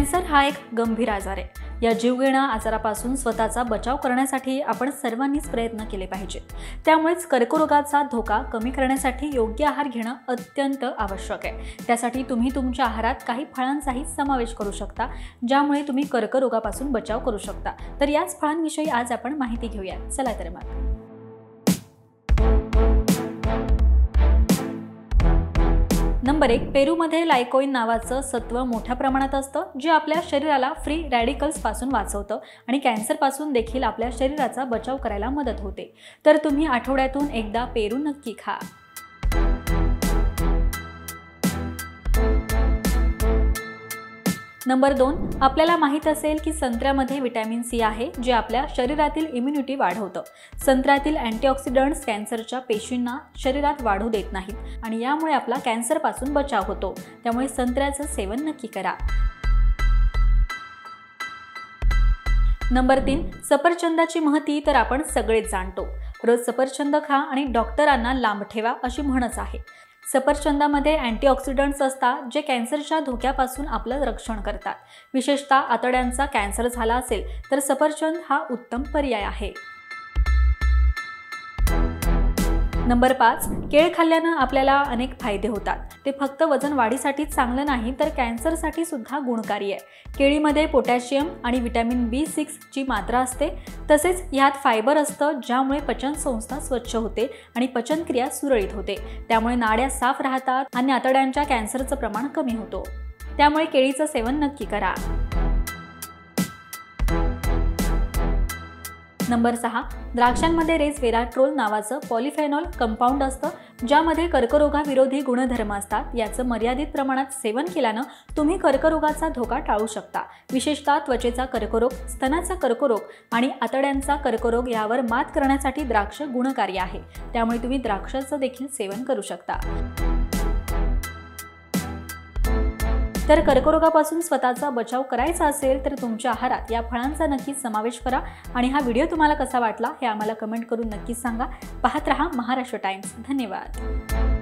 Cancer हा एक गंभीर आजार आहे। या जीवघेण्या आजारापासून स्वतःचा बचाव करण्यासाठी आपण सर्वांनीच प्रयत्न केले पाहिजेत। त्यामुळेच कर्करोगाचा धोका कमी करण्यासाठी योग्य आहार घेणं अत्यंत आवश्यक आहे। त्यासाठी तुम्ही तुमच्या आहारात काही फळांचाही समावेश करू शकता, ज्यामुळे तुम्ही कर्करोगापासून बचाव करू शकता। तर याच फळांविषयी आज आपण माहिती घेऊया। चला तर मग। नंबर 1, पेरूमध्ये लायकोइन नावाचं सत्व मोठ्या प्रमाणात असतं, जे आपल्या शरीराला फ्री रॅडिकल्स पासून वाचवतं आणि कॅन्सर पासून देखील आपल्या शरीराचा बचाव करायला मदत होते। तर तुम्ही आठवड्यातून एकदा पेरू नक्की खा। नंबर 2, आपल्याला माहित असेल की संत्र्यामध्ये व्हिटॅमिन सी आहे, जे आपल्या शरीरातील इम्युनिटी वाढवतं। संत्र्यातील अँटीऑक्सिडंट्स कॅन्सरच्या पेशींना शरीरात वाढू देत नाहीत आणि यामुळे आपला कॅन्सरपासून बचाव होतो। त्यामुळे संत्र्याचं सेवन नक्की करा। नंबर 3, सफरचंदाची महती तर आपण सगळेच जाणतो। रोज सफरचंद खा आणि डॉक्टरांना लांब ठेवा अशी म्हणच आहे। सफरचंदामध्ये अँटीऑक्सिडंट्स असतात, जे कॅन्सरच्या धोक्यापासून आपलं रक्षण करतात। विशेषतः आतड्यांचा कॅन्सर झाला असेल तर सफरचंद हा उत्तम पर्याय आहे। नंबर 5, केळ खाल्ल्यानं आपल्याला अनेक फायदे होतात। ते फक्त वजन वाढीसाठीच चांगलं नाही, तर कॅन्सरसाठी सुद्धा गुणकारी आहे। केळीमध्ये पोटॅशियम आणि व्हिटॅमिन B6 ची मात्रा असते। तसेच यात फायबर असतं, ज्यामुळे पचन संस्था स्वच्छ होते आणि पचनक्रिया सुरळीत होते। त्यामुळे नाड्या साफ राहतात आणि आतड्यांच्या कॅन्सरचं प्रमाण कमी होतो। त्यामुळे केळीचं सेवन नक्की करा। नंबर 6, द्राक्षांमध्ये रेसवेराट्रोल नावाचं पॉलिफेनॉल कंपाऊंड असतं, ज्यामध्ये कर्करोगाविरोधी गुणधर्म असतात। याचं मर्यादित प्रमाणात सेवन केल्यानं तुम्ही कर्करोगाचा धोका टाळू शकता। विशेषतः त्वचेचा कर्करोग, स्तनाचा कर्करोग आणि आतड्यांचा कर्करोग यावर मात करण्यासाठी द्राक्ष गुणकारी आहे। त्यामुळे तुम्ही द्राक्षाचं देखील सेवन करू शकता। तर कर्करोगापासून स्वतःचा बचाव करायचा असेल तर तुमच्या आहारात या फळांचा नक्की समावेश करा। आणि हा व्हिडिओ तुम्हाला कसा वाटला हे आम्हाला कमेंट करून नक्की सांगा। पाहत रहा महाराष्ट्र टाइम्स। धन्यवाद।